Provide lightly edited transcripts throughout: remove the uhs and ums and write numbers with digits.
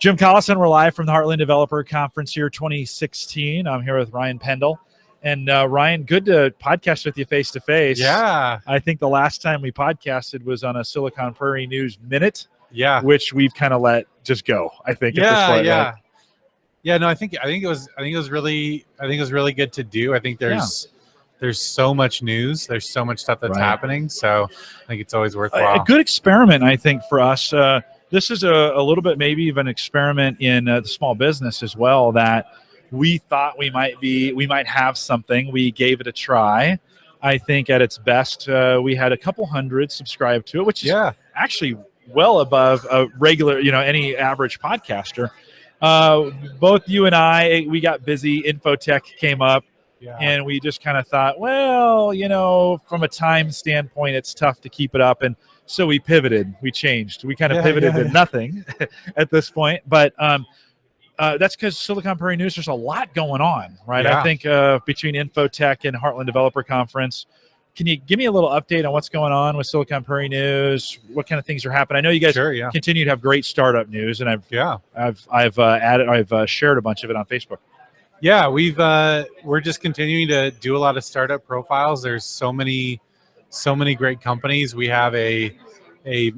Jim Collison, we're live from the Heartland Developer Conference here 2016. I'm here with Ryan Pendell. And Ryan, good to podcast with you face-to-face. Yeah. I think the last time we podcasted was on a Silicon Prairie News Minute. Yeah. Which we've kind of let just go, I think, at this point. Yeah. Right? Yeah, no, I think it was really good to do. I think there's so much news. There's so much stuff that's happening. So I think it's always worthwhile. A good experiment, I think, for us. This is a little bit maybe of an experiment in the small business as well, that we thought we might have something. We gave it a try. I think at its best, we had a couple hundred subscribed to it, which is actually well above a regular, any average podcaster. Both you and I, we got busy. Infotech came up. Yeah. And we just kind of thought, well, from a time standpoint, it's tough to keep it up. And so we pivoted. We changed. We kind of pivoted to nothing at this point. But that's because Silicon Prairie News, there's a lot going on, right? Yeah. I think between Infotech and Heartland Developer Conference, can you give me a little update on what's going on with Silicon Prairie News? What kind of things are happening? I know you guys continue to have great startup news, and I've shared a bunch of it on Facebook. Yeah, we're just continuing to do a lot of startup profiles. There's so many great companies. We have a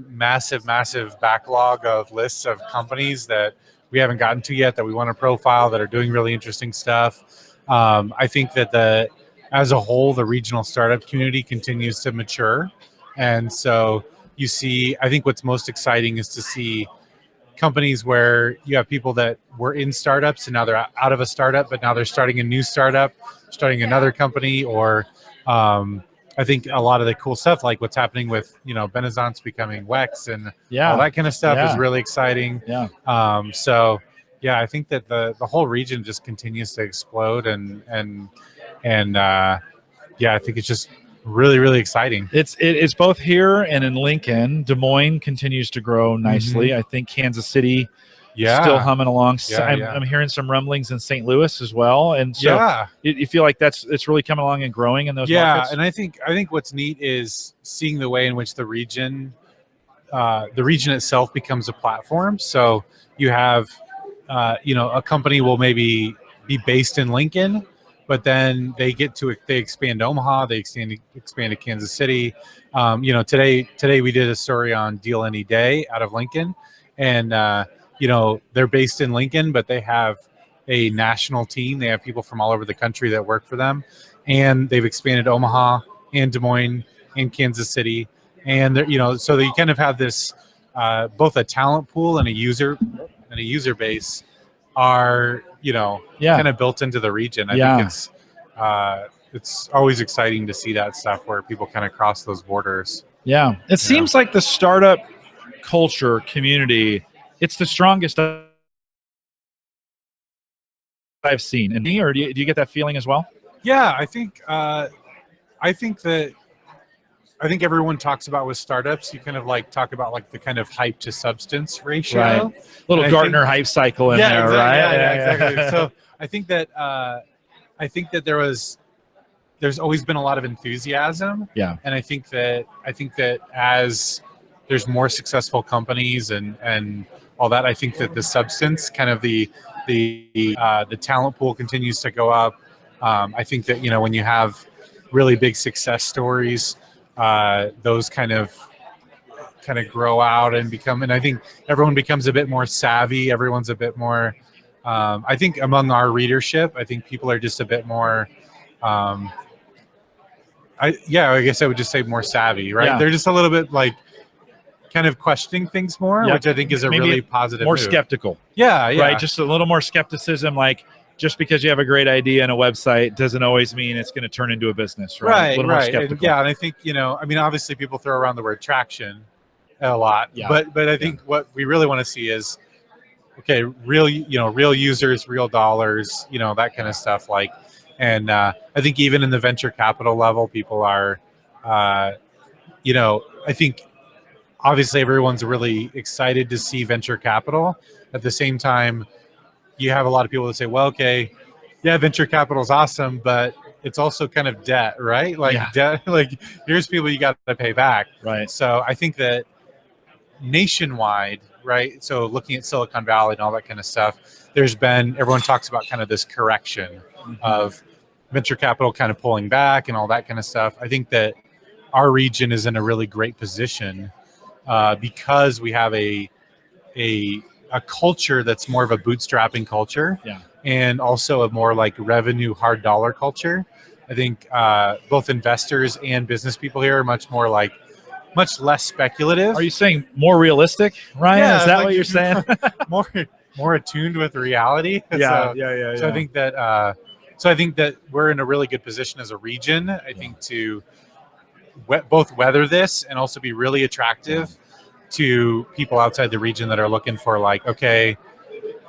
massive backlog of lists of companies that we haven't gotten to yet that we want to profile that are doing really interesting stuff. I think that as a whole, the regional startup community continues to mature. And so you see, I think what's most exciting is to see companies where you have people that were in startups and now they're out of a startup, but now they're starting a new startup, starting another company, or I think a lot of the cool stuff, like what's happening with, Benezant's becoming Wex and all that kind of stuff is really exciting. Yeah. I think that the whole region just continues to explode and I think it's just really, really exciting. It's both here and in Lincoln. Des Moines continues to grow nicely. Mm-hmm. I think Kansas City still humming along. I'm hearing some rumblings in St. Louis as well. And so you feel like it's really coming along and growing in those markets? And I think what's neat is seeing the way in which the region itself becomes a platform. So you have a company will maybe be based in Lincoln, but then they expand to Omaha, they expand to Kansas City. Today we did a story on Deal Any Day out of Lincoln, and they're based in Lincoln, but they have a national team. They have people from all over the country that work for them, and they've expanded to Omaha and Des Moines and Kansas City, and so you kind of have this both a talent pool and a user base are kind of built into the region. I think it's always exciting to see that stuff where people kind of cross those borders. Yeah, it seems like the startup culture community, it's the strongest I've seen. And or do you get that feeling as well? Yeah, I think everyone talks about with startups, you kind of talk about the kind of hype to substance ratio. Right. Little Gartner hype cycle in there, exactly, right? Yeah, exactly. So I think that there's always been a lot of enthusiasm. Yeah. And I think that as there's more successful companies and all that, I think that the substance, kind of the talent pool continues to go up. I think that when you have really big success stories, those kind of grow out and become, and I think everyone becomes a bit more savvy. Everyone's a bit more, I think among our readership, I think people are just a bit more, I guess I would just say more savvy, right? Yeah. They're just a little bit kind of questioning things more, which I think is maybe really positive more move. Skeptical. Yeah. Right, just a little more skepticism, just because you have a great idea and a website doesn't always mean it's going to turn into a business, right? A little more skeptical. And I think, obviously people throw around the word traction a lot, but I think what we really want to see is, okay, real users, real dollars, that kind of stuff. And I think even in the venture capital level, people are, I think obviously everyone's really excited to see venture capital. At the same time, you have a lot of people that say, well, okay, venture capital is awesome, but it's also kind of debt, right? Debt, here's people you got to pay back. Right. So I think that nationwide, right? So looking at Silicon Valley and all that kind of stuff, everyone talks about kind of this correction of venture capital kind of pulling back and all that kind of stuff. I think that our region is in a really great position because we have a culture that's more of a bootstrapping culture, and also a more like revenue hard dollar culture. I think both investors and business people here are much less speculative. Are you saying more realistic, Ryan? Yeah, is that like what you're saying? more attuned with reality. Yeah. So I think that we're in a really good position as a region. I think to both weather this and also be really attractive to people outside the region that are looking for like, okay,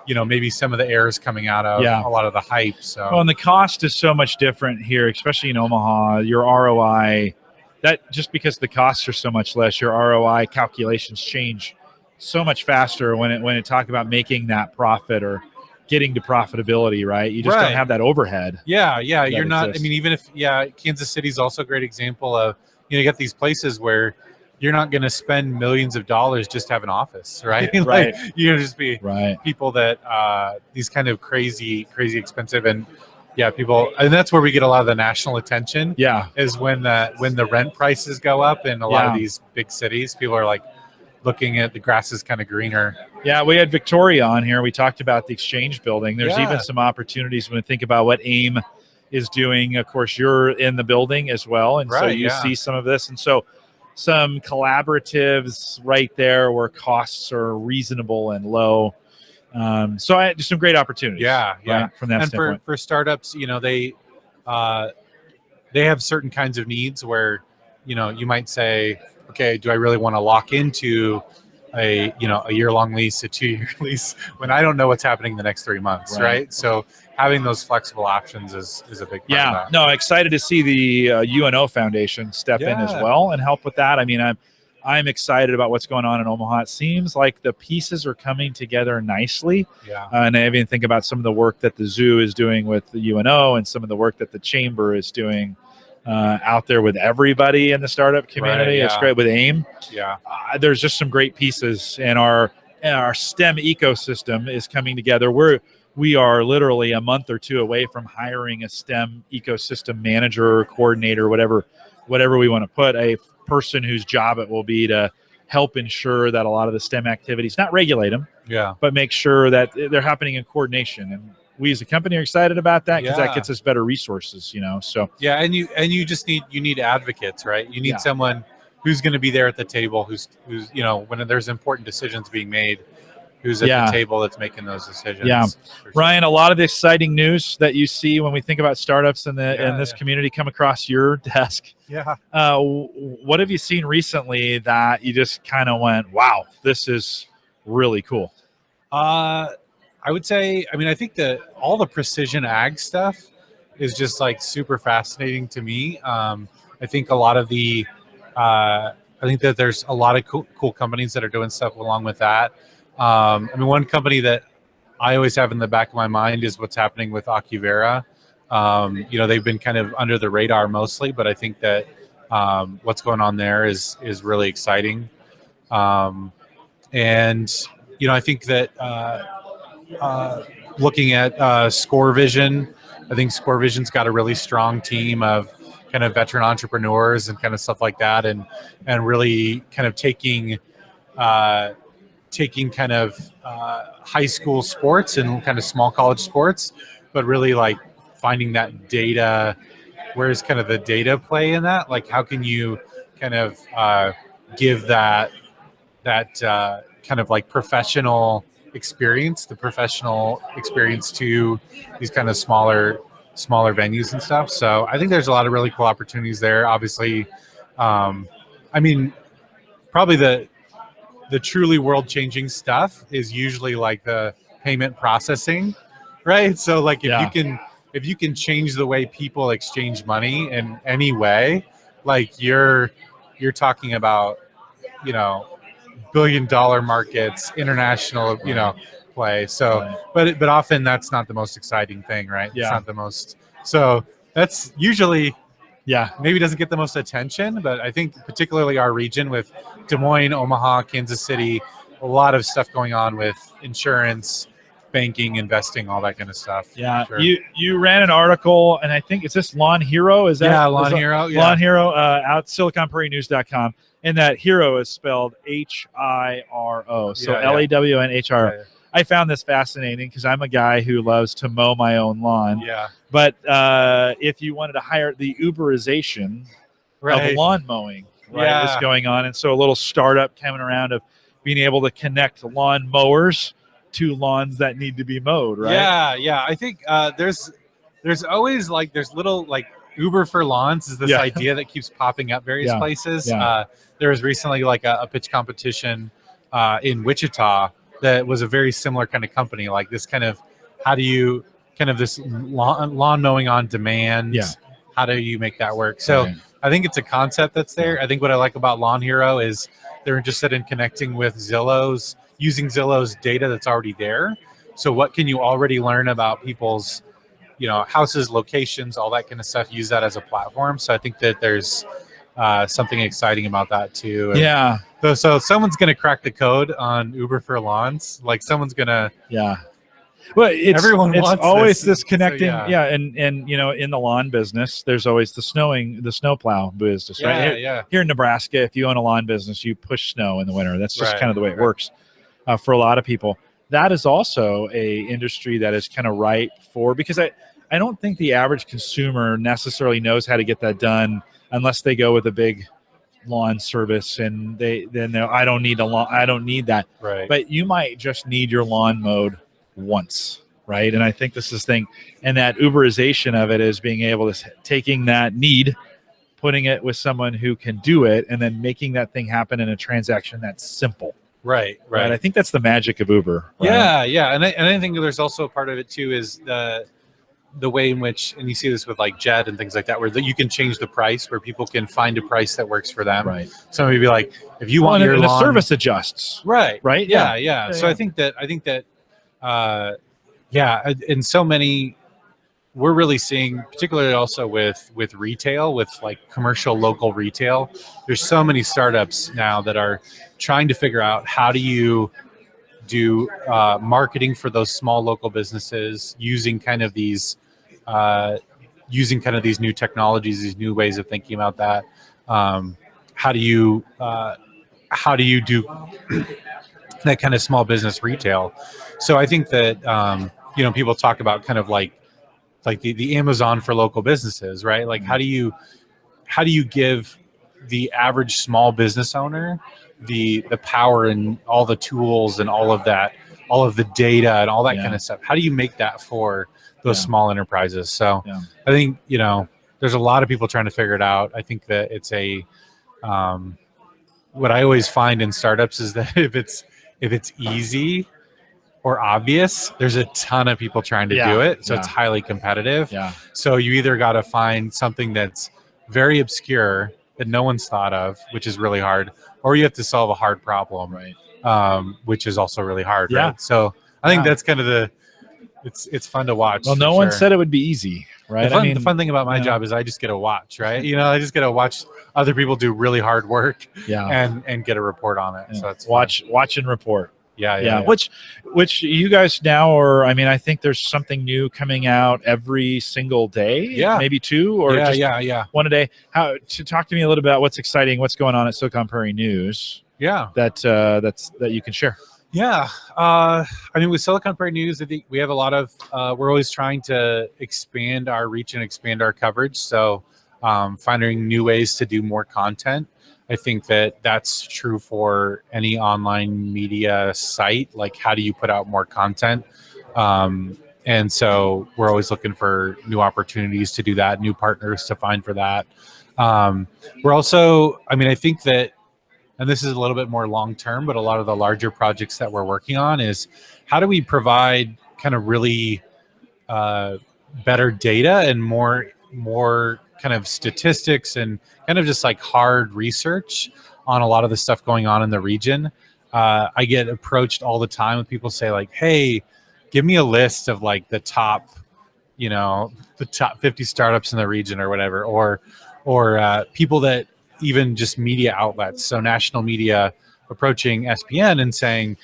maybe some of the air is coming out of a lot of the hype. So, well, and the cost is so much different here, especially in Omaha. Your ROI, that just because the costs are so much less, your ROI calculations change so much faster when it talk about making that profit or getting to profitability, right? You just don't have that overhead. Yeah. You're not. Exists. I mean, even if Kansas City's also a great example of you got these places where you're not going to spend millions of dollars just to have an office, right? Right. Like, just be people that these kind of crazy expensive and people, and that's where we get a lot of the national attention. Yeah, is when the rent prices go up in a lot of these big cities. People are like looking at the grass is kind of greener. Yeah, we had Victoria on here. We talked about the Exchange building. There's even some opportunities when we think about what AIM is doing. Of course, you're in the building as well, and so you see some of this, and so some collaboratives right there where costs are reasonable and low. So just some great opportunities. From that standpoint. For startups, they have certain kinds of needs where you might say, okay, do I really want to lock into a year-long lease, a 2-year lease when I don't know what's happening the next 3 months, right? So having those flexible options is a big part of that. No, excited to see the UNO Foundation step in as well and help with that. I mean, I'm excited about what's going on in Omaha. It seems like the pieces are coming together nicely. And I even think about some of the work that the zoo is doing with the UNO and some of the work that the chamber is doing out there with everybody in the startup community. It's great with AIM. There's just some great pieces, and our STEM ecosystem is coming together. We are literally a month or two away from hiring a STEM ecosystem manager or coordinator, whatever we want to put, a person whose job it will be to help ensure that a lot of the STEM activities, not regulate them, but make sure that they're happening in coordination. And we as a company are excited about that because that gets us better resources, So and you just need advocates, right? You need someone who's going to be there at the table, who's when there's important decisions being made, who's at the table that's making those decisions. Ryan, a lot of the exciting news that you see when we think about startups in this community come across your desk. What have you seen recently that you just kind of went, wow, this is really cool? I would say, I think that all the precision ag stuff is just like super fascinating to me. I think a lot of I think that there's a lot of cool companies that are doing stuff along with that. One company that I always have in the back of my mind is what's happening with Acuvera. They've been kind of under the radar mostly, but I think that what's going on there is really exciting. I think that looking at Score Vision, I think Score Vision's got a really strong team of kind of veteran entrepreneurs and kind of stuff like that, and really kind of taking kind of high school sports and kind of small college sports, but really like finding that data. Where's kind of the data play in that? Like, how can you kind of give that kind of like professional experience to these kind of smaller venues and stuff. So I think there's a lot of really cool opportunities there. Obviously, probably the truly world-changing stuff is usually like the payment processing, right? So like if you can change the way people exchange money in any way, like you're talking about, billion-dollar markets, international, play. So, but often that's not the most exciting thing, right? It's not the most. So that's usually, maybe doesn't get the most attention. But I think particularly our region with Des Moines, Omaha, Kansas City, a lot of stuff going on with insurance, banking, investing, all that kind of stuff. Yeah, Sure. you ran an article, and I think it's this Lawn Hero. Is that Lawn Hero? Yeah. Lawn Hero out SiliconPrairieNews.com, and that hero is spelled Hiro, so LAWNHRO. Yeah. I found this fascinating because I'm a guy who loves to mow my own lawn. Yeah. But if you wanted to hire the Uberization of lawn mowing, is going on, and so a little startup coming around of being able to connect lawn mowers to lawns that need to be mowed, right? Yeah. I think there's always there's little Uber for lawns is this idea that keeps popping up various places. There was recently a pitch competition in Wichita that was a very similar kind of company, like this kind of how do you kind of this lawn mowing on demand. How do you make that work? So I think it's a concept that's there. I think what I like about Lawn Hero is they're interested in connecting with using Zillow's data that's already there. So what can you already learn about people's, houses, locations, all that kind of stuff, use that as a platform. So I think that there's something exciting about that too. And so someone's going to crack the code on Uber for lawns. Someone's going to, well, it's always this connecting, so, and in the lawn business, there's always the snowplow business, right? Here in Nebraska, if you own a lawn business, you push snow in the winter. That's just kind of the way it works for a lot of people. That is also a industry that is kind of right for, because I don't think the average consumer necessarily knows how to get that done unless they go with a big lawn service and I don't need that. Right. But you might just need your lawn mowed once, right? And I think this is thing, and that Uberization of it is being able to taking that need, putting it with someone who can do it, and then making that thing happen in a transaction that's simple. Right. I think that's the magic of Uber. Right? Yeah. And I think there's also a part of it too is the way in which, and you see this with Jet and things like that, where you can change the price, where people can find a price that works for them. Right. Somebody be like, if you want your lawn, the service adjusts. Right. Yeah. So I think that in so many, we're really seeing, particularly also with retail, with commercial local retail, there's so many startups now that are trying to figure out how do you do marketing for those small local businesses using kind of these new technologies, these new ways of thinking about that. How do you do that kind of small business retail? So I think that people talk about kind of like the Amazon for local businesses, right? How do you give the average small business owner the power and all the tools and all of that, all of the data and all that kind of stuff? How do you make that for those small enterprises? So I think, there's a lot of people trying to figure it out. I think that it's what I always find in startups is that if it's easy or obvious, there's a ton of people trying to do it. So it's highly competitive. So you either got to find something that's very obscure that no one's thought of, which is really hard, or you have to solve a hard problem, which is also really hard. Right? So I think that's kind of it's fun to watch. Well, no one said it would be easy, right? The fun thing about my job is I just get to watch, right? I just get to watch other people do really hard work and get a report on it. So it's watch and report. Yeah. Which you guys now are, I think there's something new coming out every single day. Maybe two or one a day. Talk to me a little bit about what's exciting, what's going on at Silicon Prairie News. That you can share. With Silicon Prairie News, I think we have a lot of, we're always trying to expand our reach and expand our coverage. So finding new ways to do more content. I think that that's true for any online media site. How do you put out more content? And so we're always looking for new opportunities to do that, new partners to find for that. We're also, I think that, and this is a little bit more long-term, but a lot of the larger projects that we're working on is how do we provide kind of really better data and more kind of statistics and kind of just hard research on a lot of the stuff going on in the region. I get approached all the time with people say hey, give me a list of the top 50 startups in the region or whatever, or people that even just media outlets, so national media approaching SPN and saying,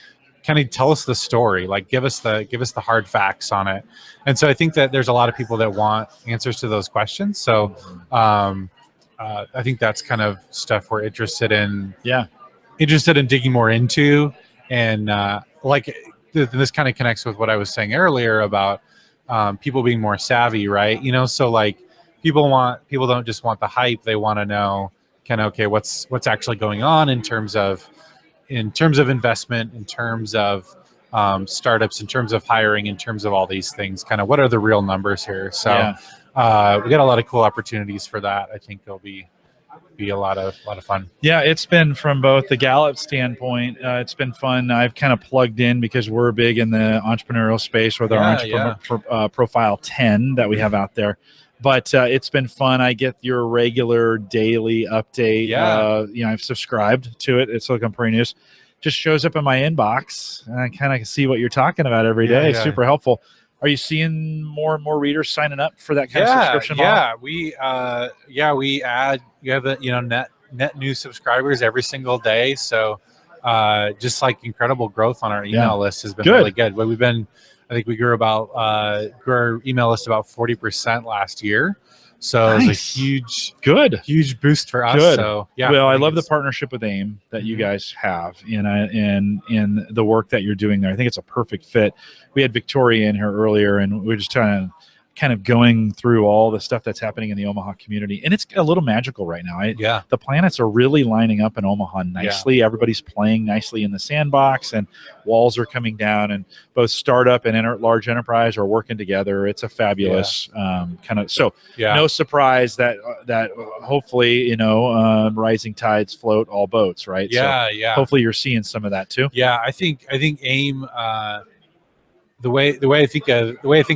kind of tell us the story, like give us the hard facts on it. And so I think that there's a lot of people that want answers to those questions. So I think that's kind of stuff we're interested in digging more into. And this kind of connects with what I was saying earlier about people being more savvy, right? You know, so like people don't just want the hype, they want to know kind of, okay, what's actually going on in terms of investment, in terms of startups, in terms of hiring, in terms of all these things, kind of what are the real numbers here. So we got a lot of cool opportunities for that. I think there'll be a lot of fun. Yeah, it's been, from both the Gallup standpoint, it's been fun. I've kind of plugged in because we're big in the entrepreneurial space with our entrepreneur profile 10 that we have out there. But it's been fun. I get your regular daily update. You know, I've subscribed to it. It's Silicon Prairie News. Just shows up in my inbox, and I kind of see what you're talking about every day. It's super helpful. Are you seeing more and more readers signing up for that kind of subscription model? We add, you have net new subscribers every single day. So just like incredible growth on our email list has been really good. But I think we grew our email list about 40% last year. So it was a huge boost for us. So well, I love the partnership with AIM that you guys have in the work that you're doing there. I think it's a perfect fit. We had Victoria in here earlier, and we are just kind of going through all the stuff that's happening in the Omaha community, and it's a little magical right now. The planets are really lining up in Omaha nicely. Everybody's playing nicely in the sandbox, and walls are coming down, and both startup and large enterprise are working together. It's a fabulous no surprise that hopefully rising tides float all boats, right? Hopefully you're seeing some of that too. I think AIM, the way I think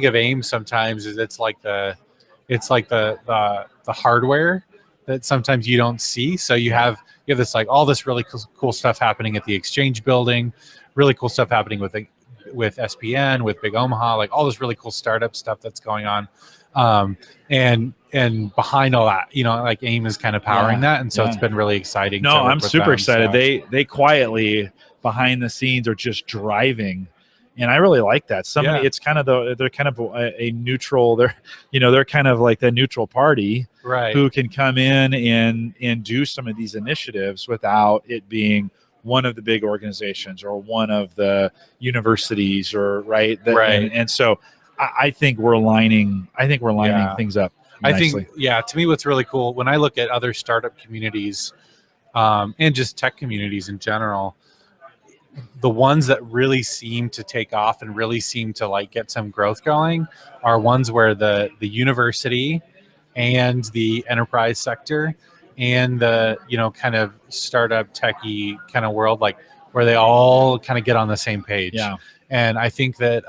of AIM sometimes is it's like the hardware that sometimes you don't see. So you have this like all this really cool stuff happening at the Exchange building, really cool stuff happening with SPN, with Big Omaha, like all this really cool startup stuff that's going on. And behind all that, like AIM is kind of powering that, and so it's been really exciting. No, I'm super excited. So. They quietly behind the scenes are just driving. And I really like that. It's kind of they're kind of a neutral. They're kind of like the neutral party, right? Who can come in and do some of these initiatives without it being one of the big organizations or one of the universities, or right. And so I think we're lining. things up nicely. I think to me, what's really cool when I look at other startup communities, and just tech communities in general. The ones that really seem to take off and really seem to like get some growth going are ones where the university and the enterprise sector and the kind of startup techie kind of world, like where they all kind of get on the same page. And I think that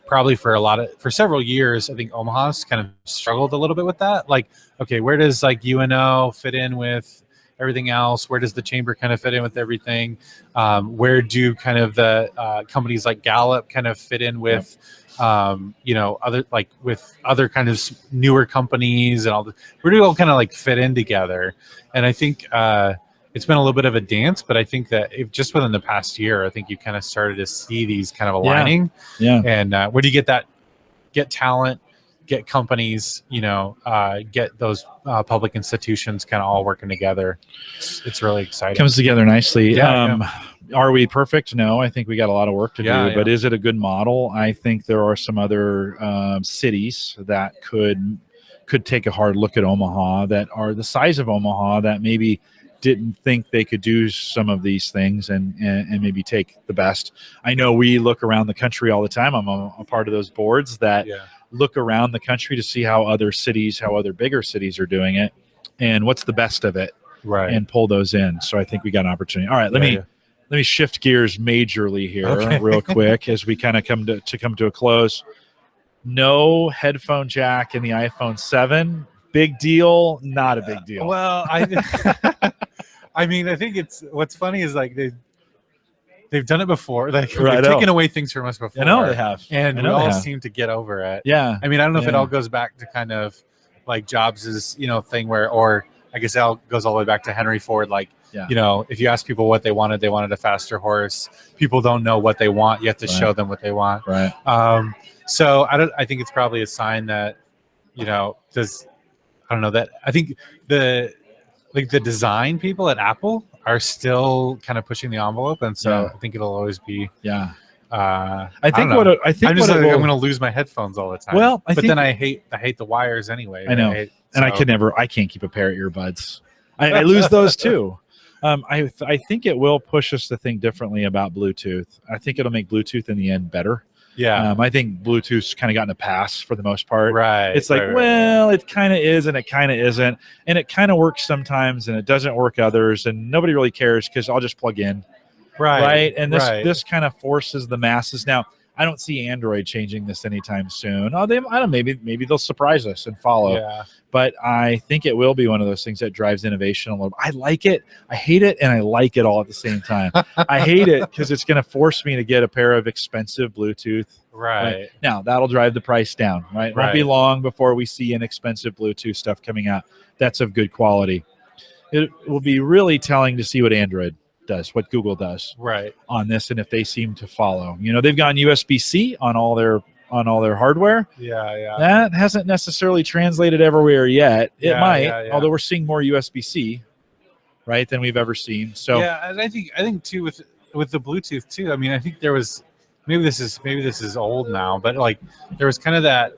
probably for several years, I think Omaha's kind of struggled a little bit with that. Like, okay, where does like UNO fit in with everything else? Where does the chamber kind of fit in with everything? Where do kind of the companies like Gallup kind of fit in with, with other kind of newer companies and all where do we all kind of like fit in together? And I think it's been a little bit of a dance, but I think that just within the past year, I think you kind of started to see these kind of aligning. And where do you get talent, get companies, get those public institutions kind of all working together. It's really exciting. Comes together nicely. Are we perfect? No, I think we got a lot of work to do, but is it a good model? I think there are some other cities that could take a hard look at Omaha, that are the size of Omaha, that maybe didn't think they could do some of these things and maybe take the best. I know we look around the country all the time. I'm a part of those boards that look around the country to see how other bigger cities are doing it and what's the best of it, right? And pull those in. So I think we got an opportunity. All right, let me shift gears majorly here real quick as we kind of come to a close. No headphone jack in the iPhone 7. Big deal, not a big deal. Well, I mean, I think what's funny is like they've done it before. Like they've taken away things from us before. I know they have, and we all seem to get over it. Yeah. I mean, I don't know if it all goes back to kind of like Jobs's thing where, or I guess it all goes all the way back to Henry Ford. Like Yeah. You know, if you ask people what they wanted a faster horse. People don't know what they want. You have to show them what they want. Right. So I think it's probably a sign that, you know, that I think the design people at Apple are still kind of pushing the envelope, and so I think it'll always be. Yeah. I think don't know. I'm going to lose my headphones all the time. Well, then I hate the wires anyway. I know, and I can't keep a pair of earbuds. I lose those too. I think it will push us to think differently about Bluetooth. I think it'll make Bluetooth in the end better. Yeah. I think Bluetooth's kind of gotten a pass for the most part. Right. It's like, well, it kind of is and it kind of isn't. And it kind of works sometimes and it doesn't work others. And nobody really cares because I'll just plug in. Right. And this kind of forces the masses. Now, I don't see Android changing this anytime soon. Oh, maybe they'll surprise us and follow. Yeah. But I think it will be one of those things that drives innovation a little bit. I like it, I hate it, and I like it all at the same time. I hate it because it's going to force me to get a pair of expensive Bluetooth. Right. Now, that'll drive the price down, right? It won't be long before we see inexpensive Bluetooth stuff coming out that's of good quality. It will be really telling to see what Android does, what Google does on this, and if they seem to follow. You know, they've gone USB-C on all their hardware. Yeah. That hasn't necessarily translated everywhere yet. It might, although we're seeing more USB-C, right, than we've ever seen. So and I think too with the Bluetooth too. I mean, I think there was maybe this is old now, but like there was kind of that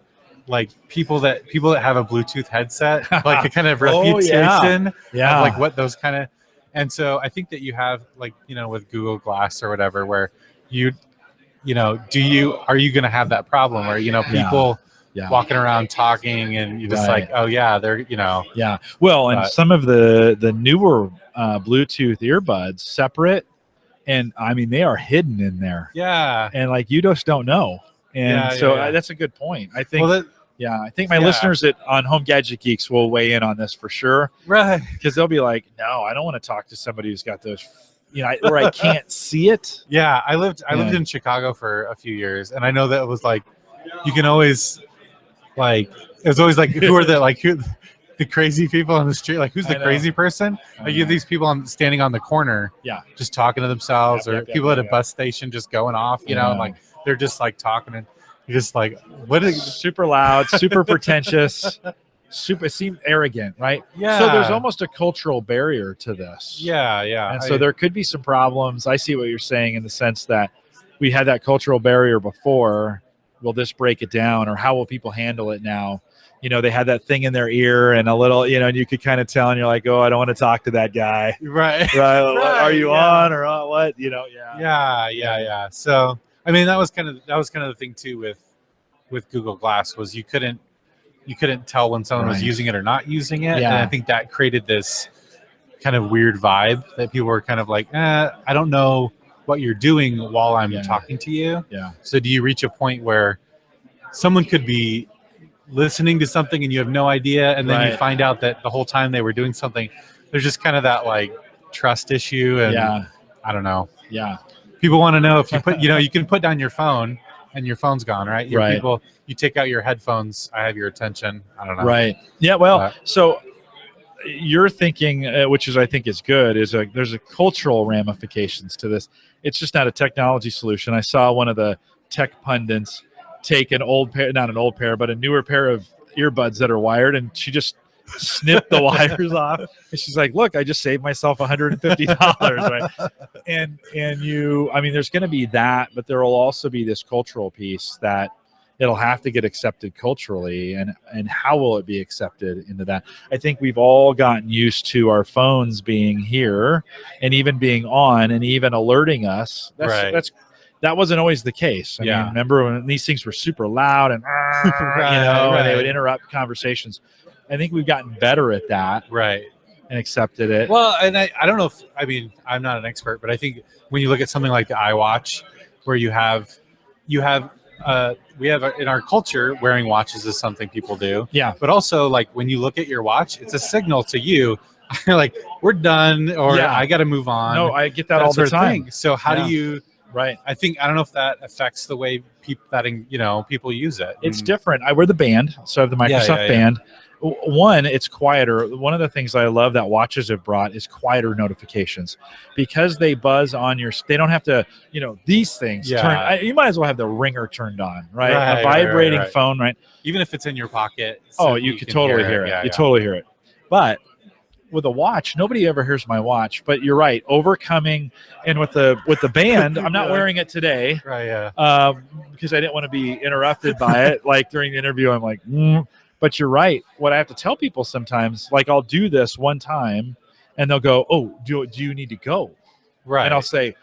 like people that have a Bluetooth headset, like a kind of reputation of like what those kind of. And so I think that you have like, you know, with Google Glass or whatever, where you know, are you going to have that problem where, you know, people walking around talking and you're just like, oh yeah, they're, you know. Yeah. Well, and some of the newer Bluetooth earbuds separate, and I mean, they are hidden in there. Yeah. And like, you just don't know. And that's a good point. I think. Well, I think my listeners on Home Gadget Geeks will weigh in on this for sure. Right. Because they'll be like, no, I don't want to talk to somebody who's got those, you know, where I can't see it. Yeah. I lived in Chicago for a few years, and I know that it was like, you can always, like, it was always like, who are the crazy people on the street? Like, who's the crazy person? Like, you have these people standing on the corner, just talking to themselves, or people at a bus station just going off, you know, and like, they're just like talking and, you're just like, what is super loud, super pretentious, seem arrogant, right? Yeah. So there's almost a cultural barrier to this. Yeah. And so there could be some problems. I see what you're saying in the sense that we had that cultural barrier before. Will this break it down, or how will people handle it now? You know, they had that thing in their ear and a little, you know, and you could kind of tell, and you're like, oh, I don't want to talk to that guy. Right. Are you on or what? You know, Yeah. So, I mean, that was kind of the thing too with Google Glass, was you couldn't tell when someone was using it or not using it. Yeah. And I think that created this kind of weird vibe that people were kind of like, I don't know what you're doing while I'm talking to you. Yeah. So do you reach a point where someone could be listening to something and you have no idea, and then you find out that the whole time they were doing something? There's just kind of that like trust issue, and I don't know. Yeah. People want to know if you put, you know, you can put down your phone and your phone's gone, right? People, you take out your headphones, I have your attention. I don't know. Right. Yeah. Well, so you're thinking, which I think is good, there's a cultural ramifications to this. It's just not a technology solution. I saw one of the tech pundits take not an old pair, but a newer pair of earbuds that are wired, and she just snipped the wires off, and she's like, look, I just saved myself $150, right? And I mean, there's going to be that, but there will also be this cultural piece that it'll have to get accepted culturally, and how will it be accepted into that? I think we've all gotten used to our phones being here and even being on and even alerting us. That wasn't always the case. I mean, remember when these things were super loud and and they would interrupt conversations. I think we've gotten better at that, and accepted it. Well, and I don't know if, I mean, I'm not an expert, but I think when you look at something like the iWatch, where we have in our culture, wearing watches is something people do. Yeah. But also, like, when you look at your watch, it's a signal to you, like, we're done, or I got to move on. No, I get that all the time. So how do you Right. I don't know if that affects the way people use it. It's different. I wear the band, so I have the Microsoft band. One, it's quieter. One of the things I love that watches have brought is quieter notifications, because they buzz on your. They don't have to, these things turn. You might as well have the ringer turned on, right? A vibrating phone, right? Even if it's in your pocket. So you could totally hear it. You totally hear it. But with a watch, nobody ever hears my watch. But you're right, overcoming, and with the band, I'm not wearing it today, right? Yeah. Because I didn't want to be interrupted by it. Like during the interview, I'm like, But you're right. What I have to tell people sometimes, like I'll do this one time, and they'll go, "Oh, do you need to go?" Right. And I'll say,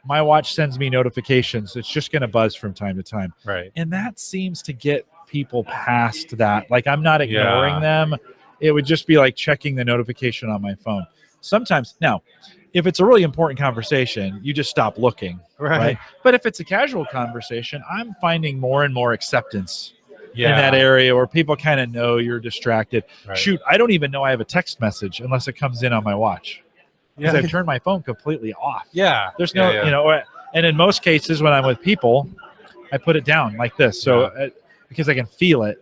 "My watch sends me notifications. It's just going to buzz from time to time." Right. And that seems to get people past that. Like I'm not ignoring them. It would just be like checking the notification on my phone. Sometimes, now, if it's a really important conversation, you just stop looking, right? But if it's a casual conversation, I'm finding more and more acceptance in that area where people kind of know you're distracted. Right. Shoot, I don't even know I have a text message unless it comes in on my watch, because I've turned my phone completely off. Yeah. There's no, and in most cases when I'm with people, I put it down like this. So because I can feel it,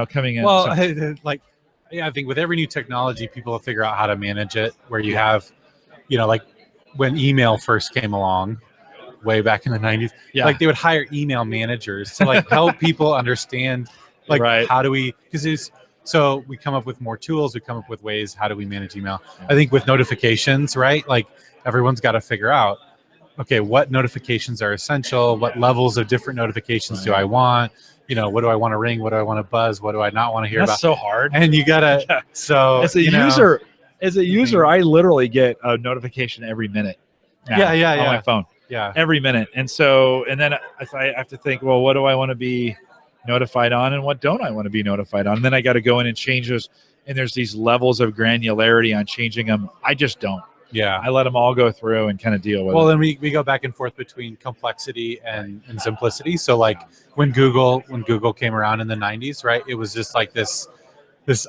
coming in. Well, I think with every new technology, people will figure out how to manage it, where you have, like when email first came along way back in the 90s, like they would hire email managers to like help people understand how do we, so we come up with more tools, we come up with ways, how do we manage email? I think with notifications, right? Like everyone's got to figure out, okay, what notifications are essential? What levels of different notifications do I want? What do I want to ring? What do I want to buzz? What do I not want to hear about? That's so hard. And you gotta, so as a user, I literally get a notification every minute. On my phone. Yeah. Every minute. And then I have to think, well, what do I want to be notified on and what don't I want to be notified on? And then I got to go in and change those. And there's these levels of granularity on changing them. I just don't. Yeah. I let them all go through and kind of deal with it. Well, then we go back and forth between complexity and simplicity. So like when Google came around in the 90s, right? It was just like this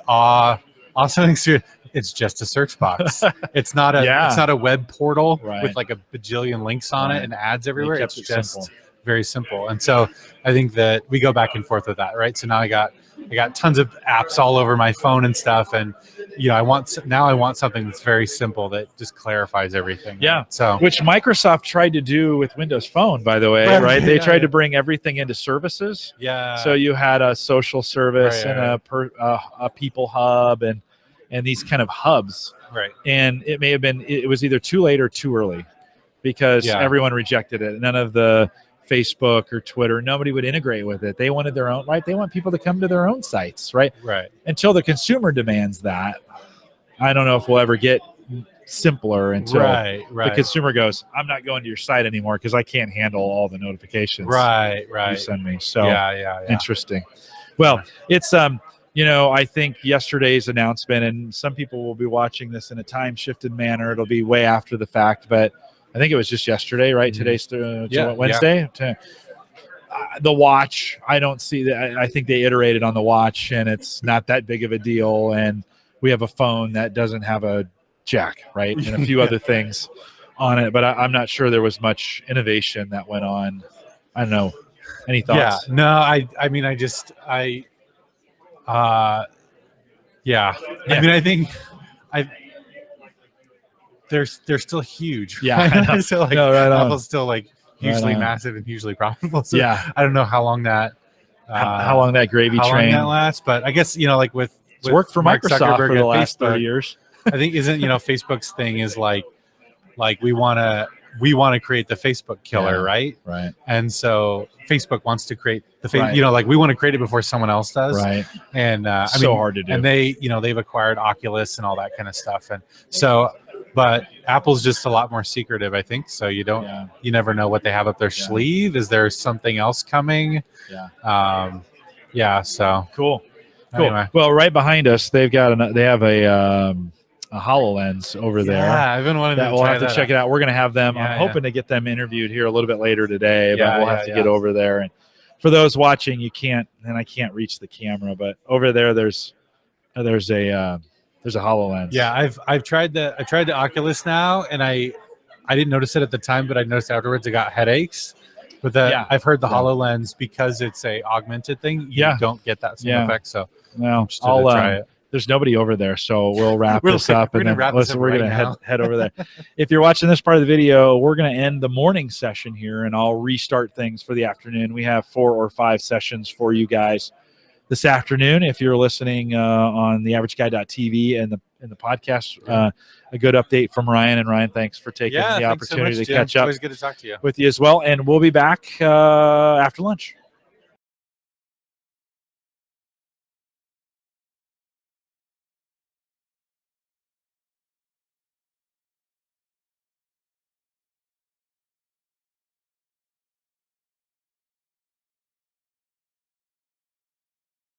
awesome experience. It's just a search box. It's not a web portal with like a bajillion links on it and ads everywhere. It's just simple. Very simple. And so I think that we go back and forth with that, right? So now I got tons of apps all over my phone and stuff, and I want something that's very simple that just clarifies everything. Yeah. Right? So which Microsoft tried to do with Windows Phone, by the way, right? They tried to bring everything into services. Yeah. So you had a social service and a people hub and these kind of hubs. Right. And it was either too late or too early, because everyone rejected it. None of the Facebook or Twitter, nobody would integrate with it. They wanted their own, right? They want people to come to their own sites, right? Right. Until the consumer demands that. I don't know if we'll ever get simpler until the consumer goes, I'm not going to your site anymore because I can't handle all the notifications you send me. So interesting. Well, it's I think yesterday's announcement, and some people will be watching this in a time shifted manner. It'll be way after the fact, but I think it was just yesterday, right? Today's Wednesday. The watch, I don't see that. I think they iterated on the watch, and it's not that big of a deal. And we have a phone that doesn't have a jack, right? And a few other things on it, but I'm not sure there was much innovation that went on. I don't know. Any thoughts? Yeah. No, I mean, I mean, I think they're still huge. Yeah. So like Apple's still like hugely massive and hugely profitable. So I don't know how long that how long that gravy train lasts, but I guess like with worked for Mark Microsoft Zuckerberg for the last Facebook, 30 years. I think isn't Facebook's thing is like we want to create the Facebook killer, right? Right. And so Facebook wants to create the like we want to create it before someone else does. Right. And hard to do. And they've acquired Oculus and all that kind of stuff. And so, but Apple's just a lot more secretive, I think. So you never know what they have up their sleeve. Is there something else coming? Yeah. So cool. Anyway. Well, right behind us, they have a HoloLens over there. Yeah, I've been wanting to. We'll have to check out. it out. We're going to have them. I'm hoping to get them interviewed here a little bit later today, but we'll have to get over there. And for those watching, I can't reach the camera, but over there, there's a HoloLens. Yeah, I've tried the Oculus now, and I I didn't notice it at the time, but I noticed afterwards I got headaches. But I've heard the HoloLens, because it's a augmented thing, you don't get that same effect. So well, I'll try it. There's nobody over there, so we'll wrap this up. We're going to head over there. If you're watching this part of the video, we're going to end the morning session here, and I'll restart things for the afternoon. We have 4 or 5 sessions for you guys this afternoon. If you're listening on the averageguy.tv and the podcast, a good update from Ryan. And Ryan, thanks for taking the opportunity to catch up. Always good to talk to you. With you as well. And we'll be back after lunch.